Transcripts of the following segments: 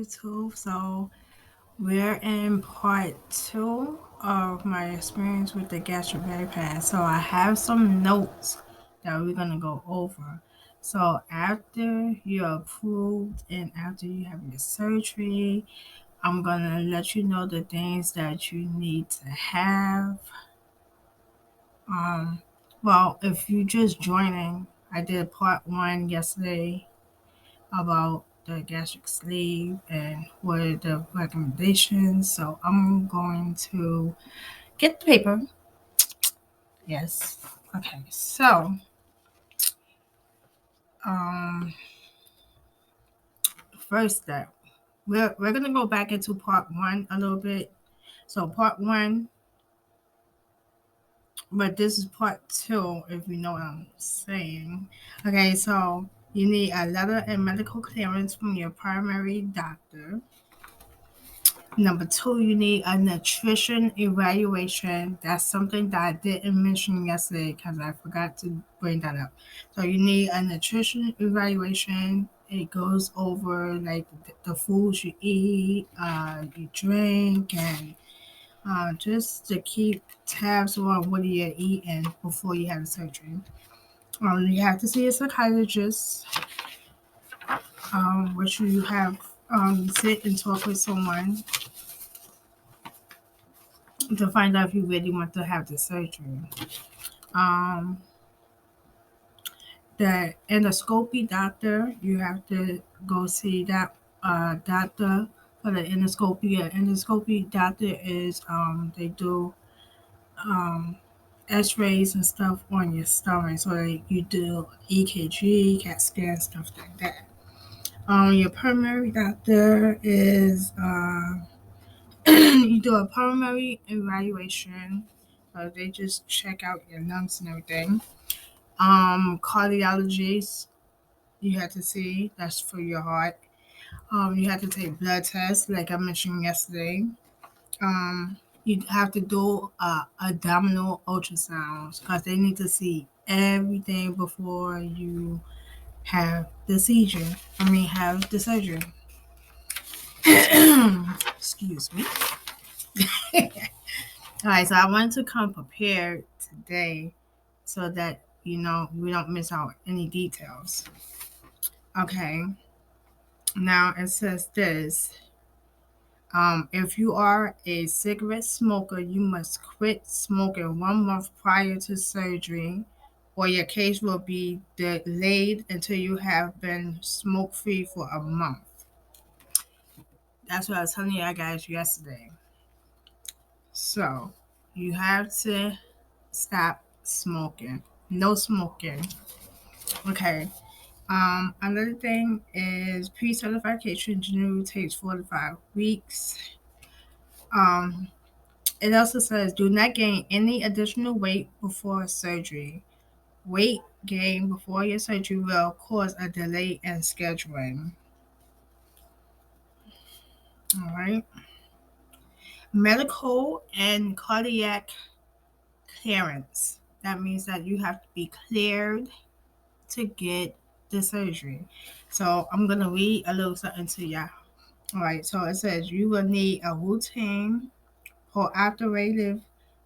YouTube. So we're in part two of my experience with the gastric bypass. So I have some notes that we're gonna go over. So after you're approved and after you have your surgery, I'm gonna let you know the things that you need to have. Um, well, if you just joining, I did part one yesterday about the gastric sleeve and what are the recommendations. So I'm going to get the paper. Yes. Okay. So um, first step, we're gonna go back into part one a little bit. So part one, but this is part two, if you know what I'm saying. Okay. So you need a letter and medical clearance from your primary doctor. Number two, you need a nutrition evaluation. That's something that I didn't mention yesterday because I forgot to bring that up. So you need a nutrition evaluation. It goes over like the foods you eat, you drink, and just to keep tabs on what you're eating before you have the surgery. You have to see a psychiatrist, which you have sit and talk with someone to find out if you really want to have the surgery. Um, the endoscopy doctor, you have to go see that doctor for the endoscopy. An endoscopy doctor is they do X-rays and stuff on your stomach, so like you do EKG, CAT scan, stuff like that. Your primary doctor is you do a pulmonary evaluation. They just check out your lungs and everything. Cardiologist, you have to see. That's for your heart. You have to take blood tests, like I mentioned yesterday. You have to do abdominal ultrasounds because they need to see everything before you have the seizure. Have the surgery. Excuse me. All right, so I wanted to come prepared today so that we don't miss out any details. Okay, now it says this. If you are a cigarette smoker, you must quit smoking 1 month prior to surgery, or your case will be delayed until you have been smoke free for a month. That's what I was telling you guys yesterday. So you have to stop smoking. No smoking. Okay. Another thing is pre-certification generally takes 4 to 5 weeks. Um, it also says do not gain any additional weight before surgery. Weight gain before your surgery will cause a delay in scheduling. All right. Medical and cardiac clearance. That means that you have to be cleared to get the surgery. So I'm gonna read a little something to y'all. All right, so it says you will need a routine post-operative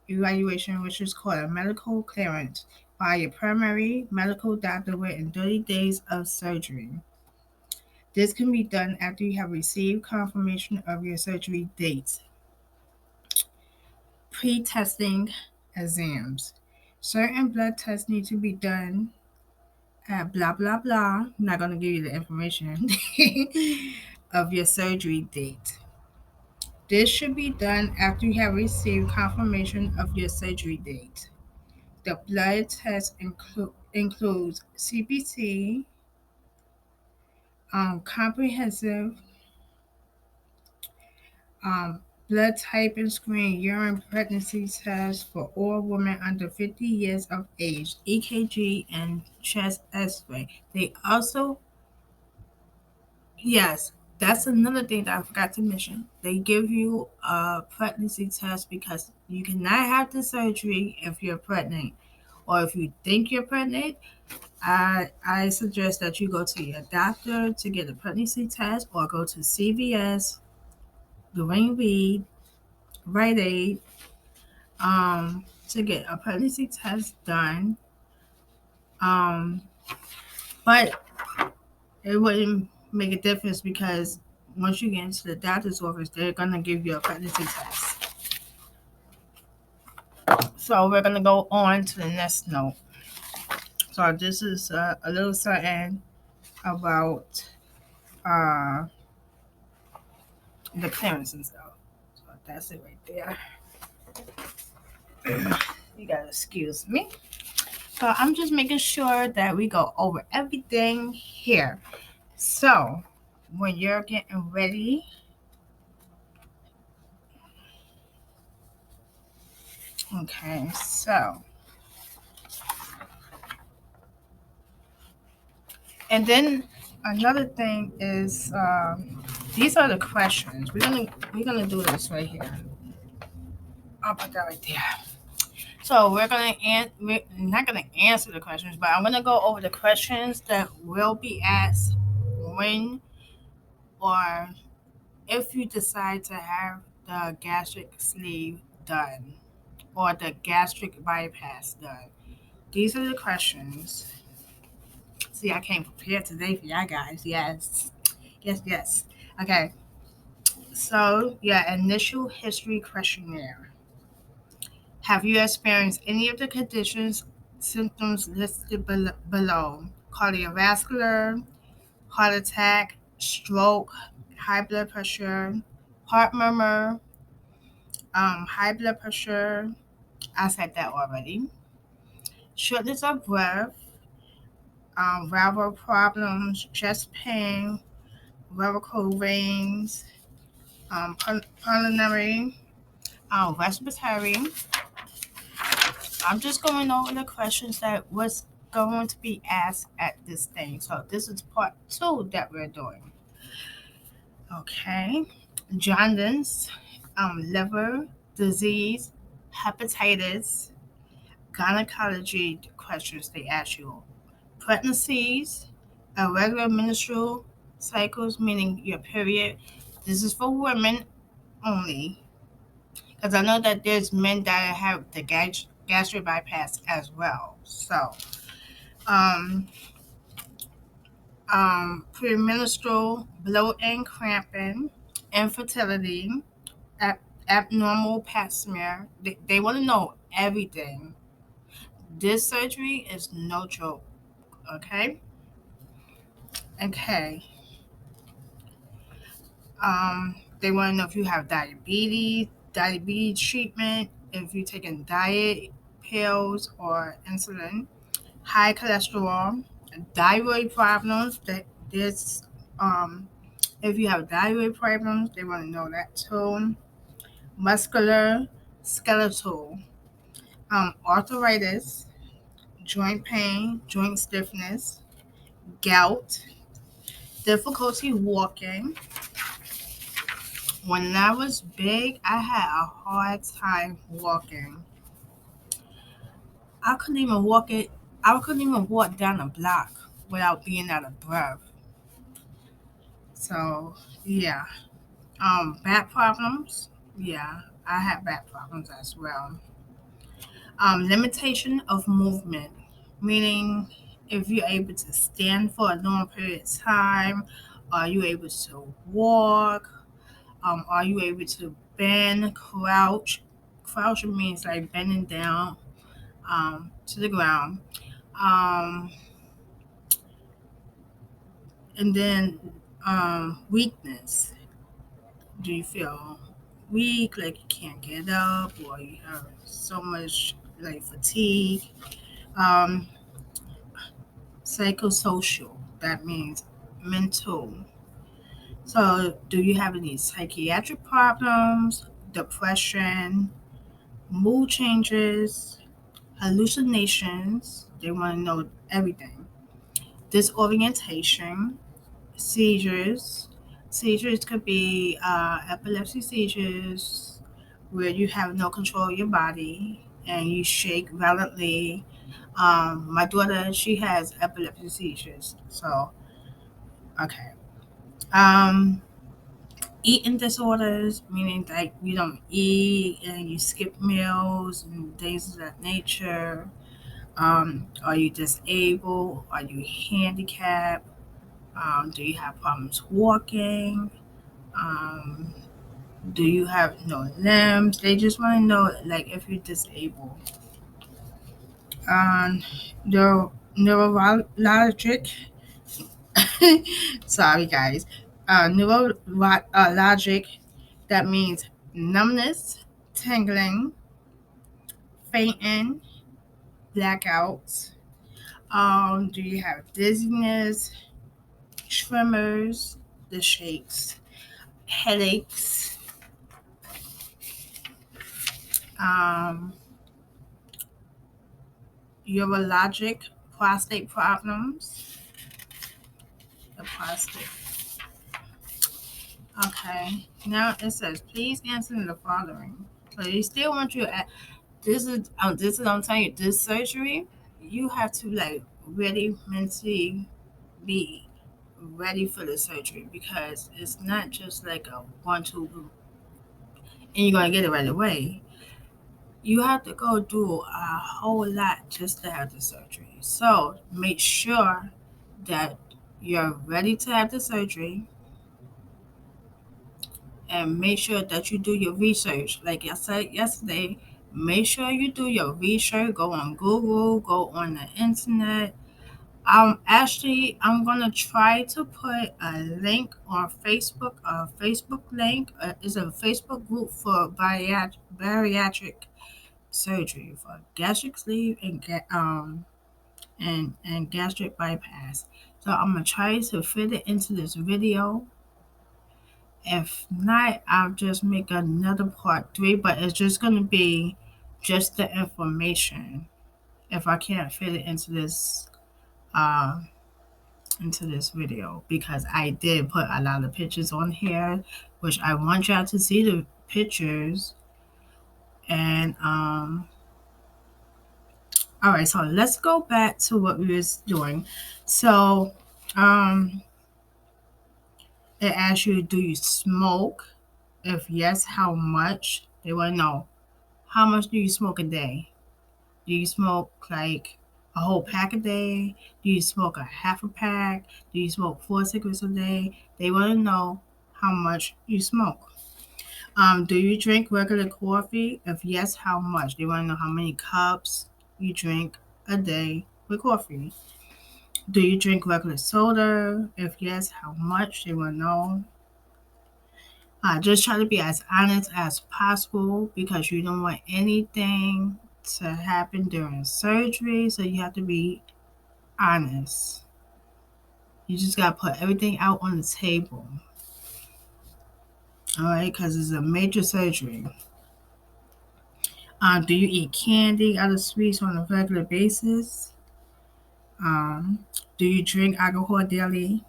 evaluation, which is called a medical clearance, by your primary medical doctor within 30 days of surgery. This can be done after you have received confirmation of your surgery date. Pre-testing exams. Certain blood tests need to be done at blah blah blah. I'm not gonna give you the information of your surgery date. This should be done after you have received confirmation of your surgery date. The blood test includes CBC, comprehensive blood type and screen urine pregnancy test for all women under 50 years of age, EKG, and chest X-ray. They also Yes, that's another thing that I forgot to mention. They give you a pregnancy test because you cannot have the surgery if you're pregnant or if you think you're pregnant. I suggest that you go to your doctor to get a pregnancy test, or go to CVS, Dwayne Reed, Rite Aid, to get a pregnancy test done. Um, but it wouldn't make a difference because once you get into the doctor's office, they're gonna give you a pregnancy test. So we're gonna go on to the next note. So this is a little something about uh, the clearance and stuff. So that's it right there. You gotta excuse me. So I'm just making sure that we go over everything here. So when you're getting ready, okay, so and then another thing is these are the questions. We're gonna do this right here. I'll put that right there. So we're not gonna answer the questions, but I'm gonna go over the questions that will be asked when or if you decide to have the gastric sleeve done or the gastric bypass done. These are the questions. See, I came prepared today for y'all guys. Yes. Yes, yes. Okay. So, yeah, initial history questionnaire. Have you experienced any of the conditions, symptoms listed below? Cardiovascular, heart attack, stroke, high blood pressure, heart murmur, high blood pressure. I said that already. Shortness of breath, valvular problems, chest pain, varicose veins, pulmonary, respiratory. I'm just going over the questions that was going to be asked at this thing. So this is part 2 that we're doing. Okay. Jaundice, liver disease, hepatitis, gynecology questions they ask you. Pregnancies, irregular menstrual cycles, meaning your period. This is for women only. Because I know that there's men that have the gastric bypass as well. So, um, premenstrual bloat and cramping, infertility, abnormal pap smear. They want to know everything. This surgery is no joke. Okay. Okay. They want to know if you have diabetes treatment, if you're taking diet pills or insulin, high cholesterol, thyroid problems. That there's if you have thyroid problems, they want to know that too. Muscular, skeletal, arthritis, joint pain, joint stiffness, gout, difficulty walking. When I was big, I had a hard time walking. I couldn't even walk it. I couldn't even walk down a block without being out of breath. So yeah. Back problems. Yeah, I had back problems as well. Limitation of movement, meaning if you're able to stand for a long period of time, are you able to walk? Are you able to bend, crouch? Crouching means like bending down to the ground. Um, and then weakness. Do you feel weak, like you can't get up, or you have so much like fatigue? Um, Psychosocial, that means mental. So, do you have any psychiatric problems, depression, mood changes, hallucinations? They want to know everything. Disorientation, seizures. Seizures could be epilepsy seizures where you have no control of your body and you shake violently. My daughter, she has epilepsy seizures. So, okay. Um, Eating disorders, meaning like you don't eat and you skip meals and things of that nature. Are you disabled? Are you handicapped? Do you have problems walking? Um, do you have no limbs? They just want to know, like, if you're disabled. Um, Neurologic. Sorry, guys. Neurologic. That means numbness, tingling, fainting, blackouts. Do you have dizziness, tremors, the shakes, headaches, um, urologic, prostate problems, the prostate. Okay. Now it says, please answer the following. So they still want you at this is I'm telling you, this surgery, you have to like really mentally be ready for the surgery because it's not just like a 1 2 and you're gonna get it right away. You have to go do a whole lot just to have the surgery. So make sure that you're ready to have the surgery and make sure that you do your research. Like I said yesterday, make sure you do your research. Go on Google, go on the internet. I'm gonna try to put a link on Facebook. A Facebook link is a Facebook group for bariatric surgery for gastric sleeve and gastric bypass. So I'm gonna try to fit it into this video. If not, I'll just make another part 3, but it's just gonna be just the information. If I can't fit it uh into this video, because I did put a lot of pictures on here, which I want y'all to see the pictures. And all right, so let's go back to what we was doing. So um it asks you, do you smoke? If yes, how much? They want to know, how much do you smoke a day? Do you smoke like a whole pack a day? Do you smoke a half a pack? Do you smoke 4 cigarettes a day? They want to know how much you smoke. Do you drink regular coffee? If yes, how much? They want to know how many cups you drink a day with coffee. Do you drink regular soda? If yes, how much? They want to know. Just try to be as honest as possible because you don't want anything to happen during surgery. So you have to be honest. You just got to put everything out on the table. All right, because it's a major surgery. Do you eat candy, other sweets on a regular basis? Um, do you drink alcohol daily?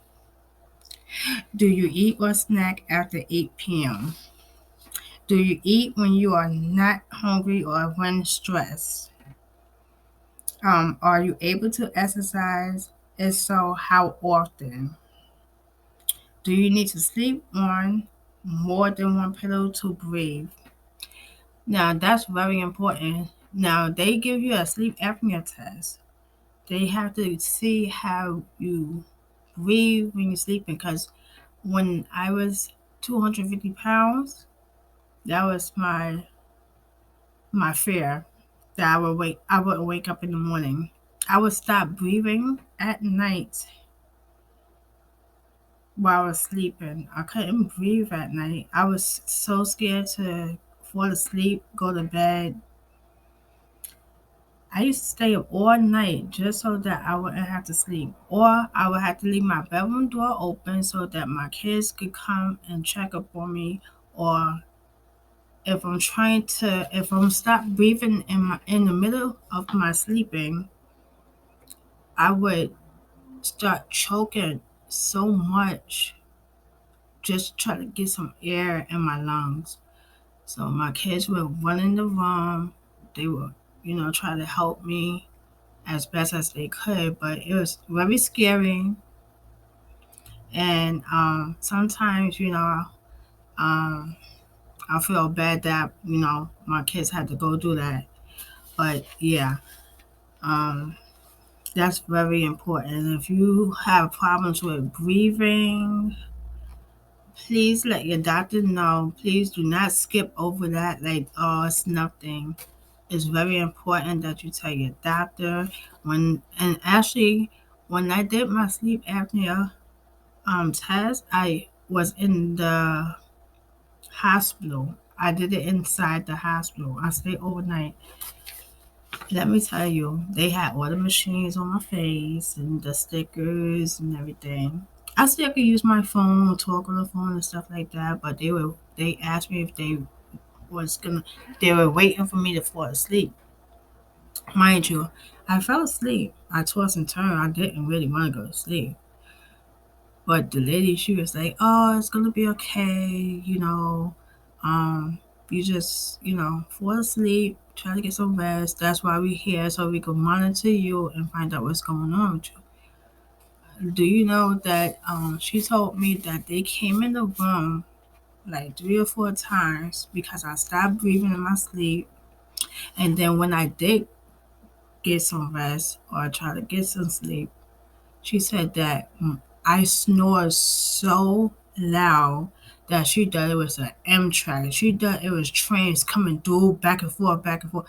Do you eat or snack after 8 p.m.? Do you eat when you are not hungry or when stressed? Are you able to exercise? If so, how often? Do you need to sleep on more than one pillow to breathe? Now, that's very important. Now, they give you a sleep apnea test. They have to see how you breathe when you're sleeping because when I was 250 pounds, that was my fear that I would wake up in the morning. I would stop breathing at night while I was sleeping. I couldn't breathe at night. I was so scared to fall asleep, go to bed. I used to stay up all night just so that I wouldn't have to sleep. Or I would have to leave my bedroom door open so that my kids could come and check up on me. Or if I'm stop breathing in the middle of my sleeping, I would start choking so much just try to get some air in my lungs. So my kids would run in the room. They would, try to help me. as best as they could, but it was very scary. And sometimes, um, I feel bad that, my kids had to go through that. But yeah, um, that's very important. If you have problems with breathing, please let your doctor know. Please do not skip over that like, oh, it's nothing. It's very important that you tell your doctor. And actually, when I did my sleep apnea test, I was in the hospital. I did it inside the hospital. I stayed overnight. Let me tell you, they had all the machines on my face and the stickers and everything. I still could use my phone, talk on the phone and stuff like that, but they asked me if was gonna they were waiting for me to fall asleep. Mind you, I fell asleep. I tossed and turned. I didn't really want to go to sleep. But the lady, she was like, "Oh, it's gonna be okay, Um, you just, fall asleep, try to get some rest. That's why we're here, so we can monitor you and find out what's going on with you." Do you know that she told me that they came in the room like 3 or 4 times because I stopped breathing in my sleep. And then when I did get some rest or try to get some sleep, she said that I snored so loud that she thought it was an Amtrak. She thought it was trains coming through back and forth, back and forth.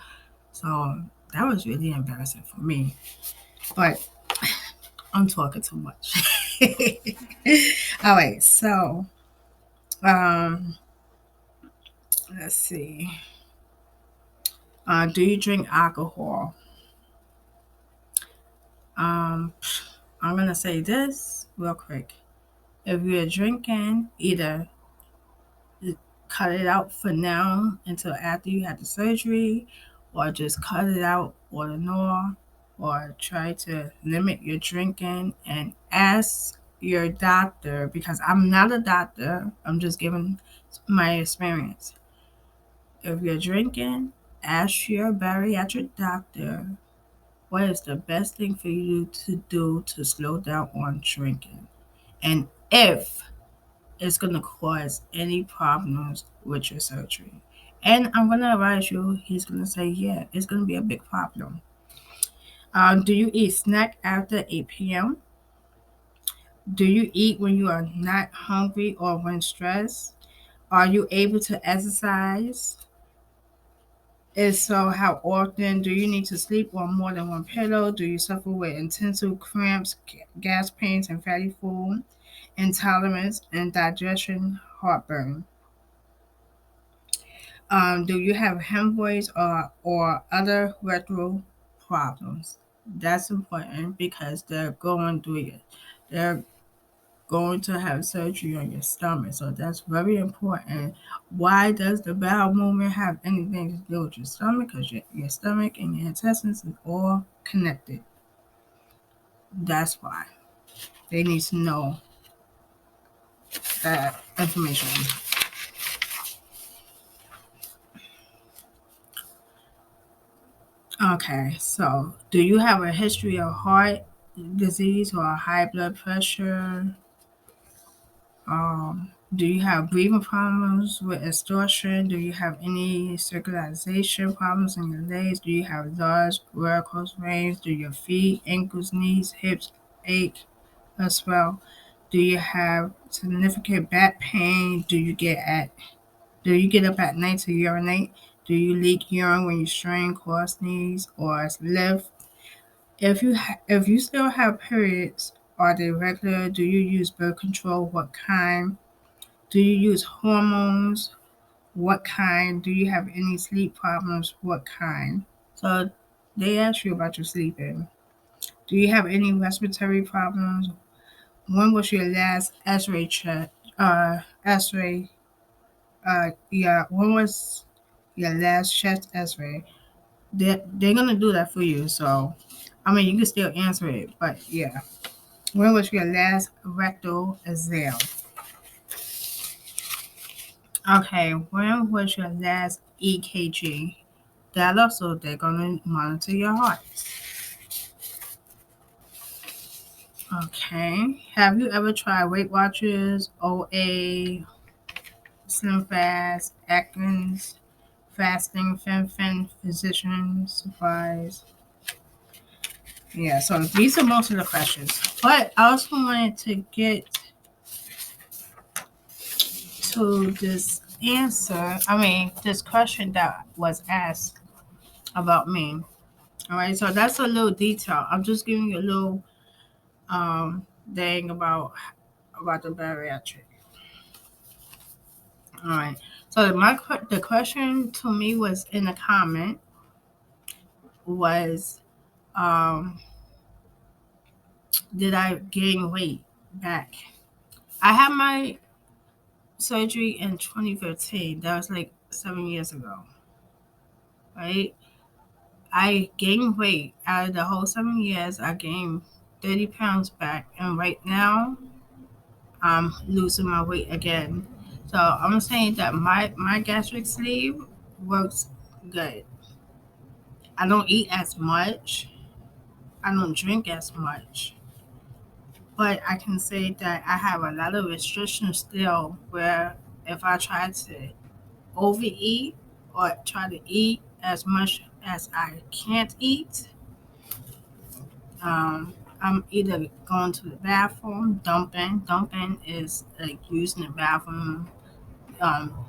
So that was really embarrassing for me. But I'm talking too much. All right, so um, let's see. Do you drink alcohol? Um, I'm gonna say this real quick. If you're drinking, either cut it out for now until after you had the surgery, or just cut it out or ignore, or try to limit your drinking and ask your doctor, because I'm not a doctor, I'm just giving my experience. If you're drinking, ask your bariatric doctor what is the best thing for you to do to slow down on drinking, and if it's going to cause any problems with your surgery. And I'm going to advise you, he's going to say, yeah, it's going to be a big problem. Do you eat snack after 8 p.m.? Do you eat when you are not hungry or when stressed? Are you able to exercise? If so, how often? Do you need to sleep on more than one pillow? Do you suffer with intensive cramps, gas pains, and fatty food, intolerance, and digestion, heartburn? Do you have hemorrhoids or other rectal problems? That's important because they're going through it. They're going to have surgery on your stomach, so that's very important. Why does the bowel movement have anything to do with your stomach? Because your stomach and your intestines is all connected. That's why they need to know that information. Okay, so do you have a history of heart disease or high blood pressure? Do you have breathing problems with extortion? Do you have any circulation problems in your legs? Do you have large varicose veins? Do your feet, ankles, knees, hips ache as well? Do you have significant back pain? Do you get up at night to urinate? Do you leak urine when you strain, cross knees, or lift? If you still have periods, are they regular? Do you use birth control? What kind? Do you use hormones? What kind? Do you have any sleep problems? What kind? So they ask you about your sleeping. Do you have any respiratory problems? When was your last X-ray check? X-ray. Yeah. When was your last chest X-ray? They're gonna do that for you. So, I mean, you can still answer it, but yeah. When was your last rectal exam? Okay, when was your last EKG? That also they're gonna monitor your heart. Okay. Have you ever tried Weight Watchers, OA, Slim Fast, Atkins, Fasting, FinFin, Physician Supplies? Yeah, so these are most of the questions. But I also wanted to get to this question that was asked about me. All right, so that's a little detail. I'm just giving you a little thing about the bariatric. All right. So the question to me was in the comment was, um, did I gain weight back? I had my surgery in 2015. That was like 7 years ago, right? I gained weight out of the whole 7 years. I gained 30 pounds back, and right now I'm losing my weight again. So I'm saying that my gastric sleeve works good. I don't eat as much. I don't drink as much. But I can say that I have a lot of restrictions still where if I try to overeat or try to eat as much as I can't eat, I'm either going to the bathroom, dumping. Dumping is like using the bathroom, um,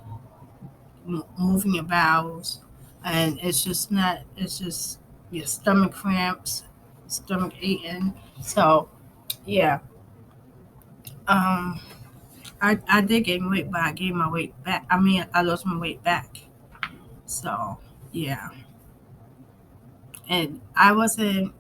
moving your bowels, and it's just not. It's just your stomach cramps, stomach aching. So yeah, um, I did gain weight, but I gained my weight back. I lost my weight back. So yeah, and I wasn't.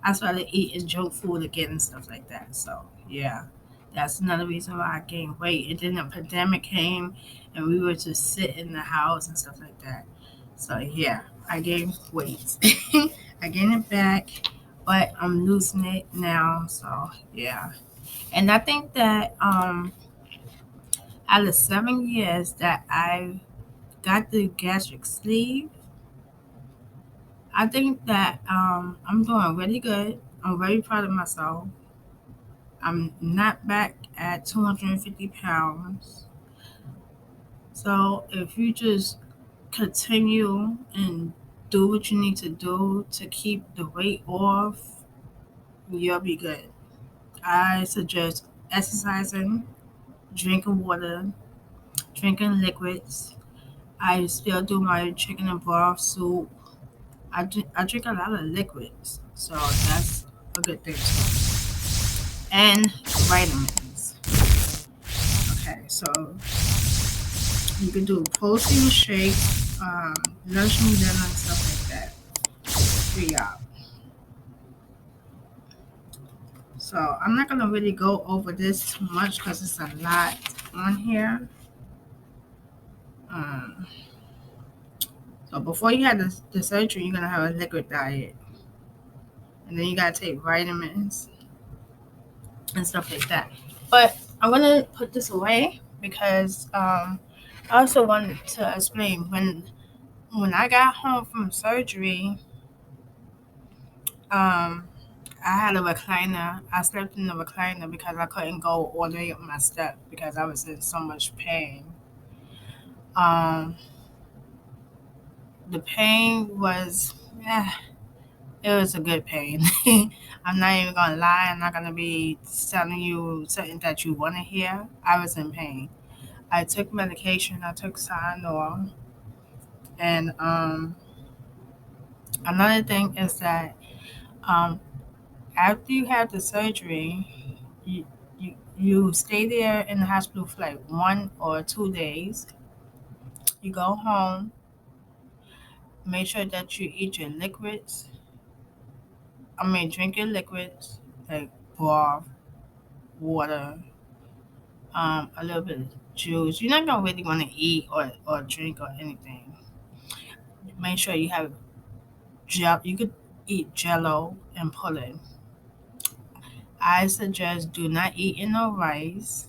I started eating junk food again and stuff like that. So yeah, that's another reason why I gained weight. And then the pandemic came, and we were just sitting in the house and stuff like that. So yeah, I gained weight. I gained it back, but I'm losing it now. So yeah, and I think that out of 7 years that I got the gastric sleeve, I think that I'm doing really good. I'm very proud of myself. I'm not back at 250 pounds. So if you just continue and do what you need to do to keep the weight off, you'll be good. I suggest exercising, drinking water, drinking liquids. I still do my chicken and broth soup. I drink a lot of liquids, so that's a good thing too. And vitamins. Okay, so you can do protein shake, nourishing dinner, and stuff like that for y'all. So I'm not gonna really go over this too much because it's a lot on here. Um, so before you have the surgery, you're gonna have a liquid diet, and then you gotta take vitamins and stuff like that. But I'm gonna put this away because I also wanted to explain when I got home from surgery. Um, I had a recliner. I slept in the recliner because I couldn't go all the way up my step because I was in so much pain. Um, the pain was, it was a good pain. I'm not even gonna lie. I'm not gonna be telling you something that you want to hear. I was in pain. I took medication. I took Tylenol, and another thing is that um, after you have the surgery, you stay there in the hospital for like 1 or 2 days. You go home, make sure that you eat your liquids. Drink your liquids like broth, water, a little bit of juice. You're not gonna really want to eat or drink or anything. Make sure you have gel. You could eat Jello and pudding. I suggest do not eat no rice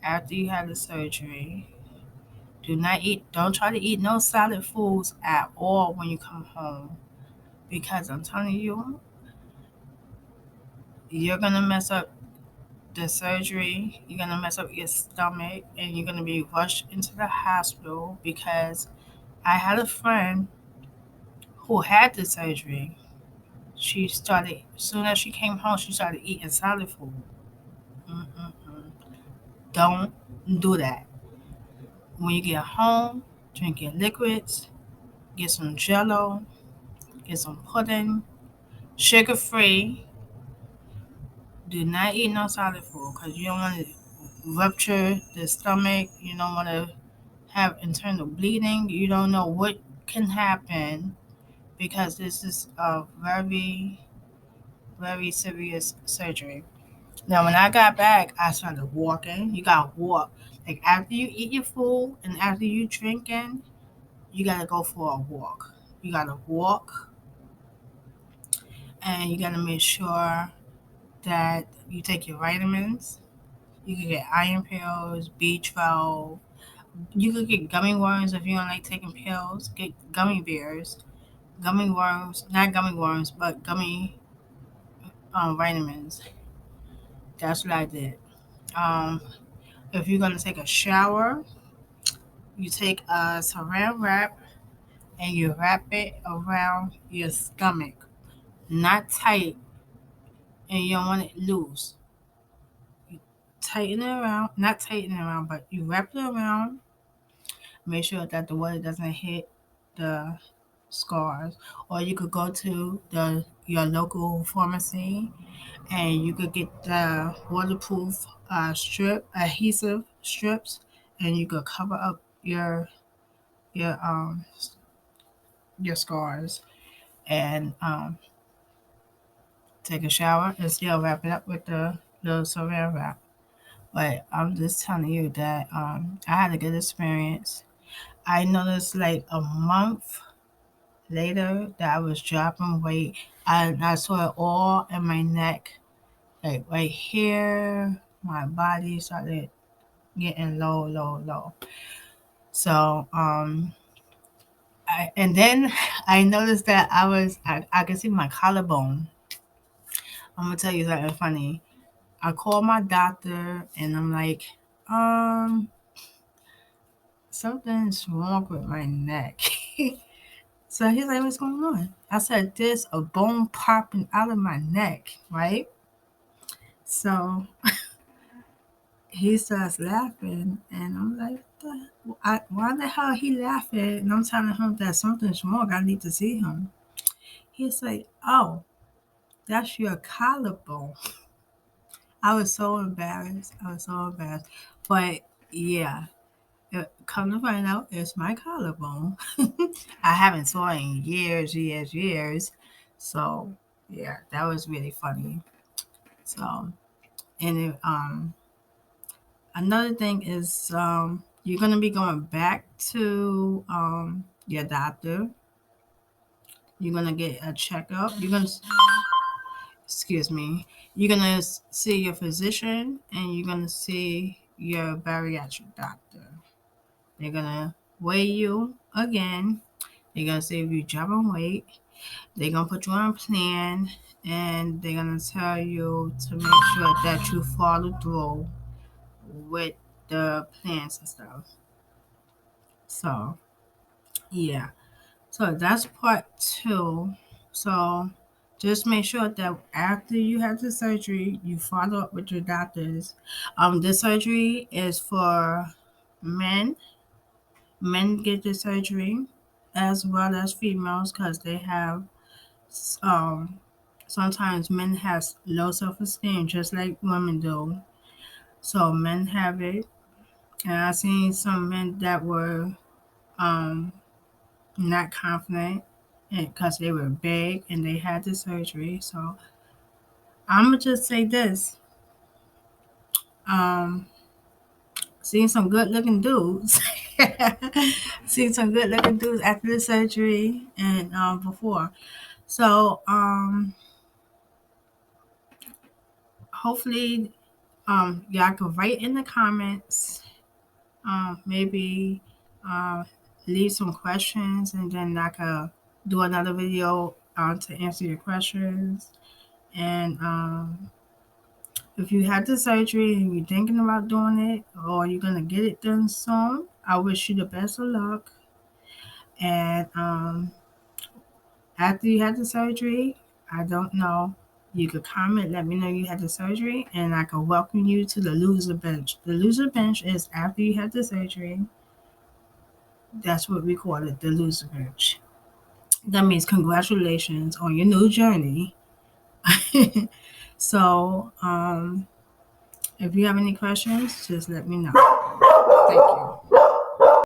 after you have the surgery. Don't try to eat no solid foods at all when you come home because I'm telling you, you're gonna mess up the surgery, you're gonna mess up your stomach, and you're gonna be rushed into the hospital because I had a friend who had the surgery. She started, as soon as she came home, she started eating solid food. Mm-mm-mm. Don't do that. When you get home, drink your liquids, get some jello, get some pudding, sugar free. Do not eat no solid food because you don't want to rupture the stomach. You don't want to have internal bleeding. You don't know what can happen because this is a very, very serious surgery. Now, when I got back, I started walking. You gotta walk. Like after you eat your food and after you drinking, you gotta go for a walk. You gotta walk, and you gotta make sure that you take your vitamins. You can get iron pills, B12. You could get gummy worms if you don't like taking pills. Get gummy bears, gummy worms, not gummy worms, but gummy vitamins. That's what I did. Um, if you're gonna take a shower, you take a saran wrap and you wrap it around your stomach, not tight, and you don't want it loose. You tighten it around, not tighten it around, but you wrap it around. Make sure that the water doesn't hit the scars. Or you could go to your local pharmacy and you could get the waterproof adhesive strips, and you could cover up your um your scars and take a shower and still wrap it up with the little saran wrap. But I'm just telling you that I had a good experience. I noticed like a month later that I was dropping weight. I saw it all in my neck, like right here. My body started getting low, low, low. So and then I noticed that I could see my collarbone. I'm gonna tell you something funny. I called my doctor and I'm like, um, something's wrong with my neck. So he's like, what's going on? I said, there's a bone popping out of my neck, right? So he starts laughing, and I'm like, why the hell he laughing? And I'm telling him that something's wrong. I need to see him. He's like, oh, that's your collarbone. I was so embarrassed. I was so embarrassed. But yeah, come to find out, it's my collarbone. I haven't saw it in years, years, years. So yeah, that was really funny. So and another thing is you're gonna be going back to your doctor. You're gonna get a checkup. Excuse me. You're gonna see your physician and you're gonna see your bariatric doctor. They're gonna weigh you again. They're gonna see if you're dropping weight. They're gonna put you on a plan, and they're gonna tell you to make sure that you follow through with the plans and stuff. So yeah. So that's part two. So just make sure that after you have the surgery, you follow up with your doctors. The surgery is for men. Men get the surgery as well as females because they have um sometimes men have low self-esteem just like women do. So men have it, and I've seen some men that were um not confident because they were big and they had the surgery. So I'm gonna just say this: um, seen some good-looking dudes, seen some good-looking dudes after the surgery and before. So hopefully y'all can write in the comments, maybe uh, leave some questions, and then I could do another video to answer your questions. And If you had the surgery and you're thinking about doing it or you're going to get it done soon, I wish you the best of luck. And after you had the surgery, I don't know. You could comment, let me know you had the surgery, and I can welcome you to the loser bench. The loser bench is after you had the surgery. That's what we call it, the loser bench. That means congratulations on your new journey. So, if you have any questions, just let me know. Thank you.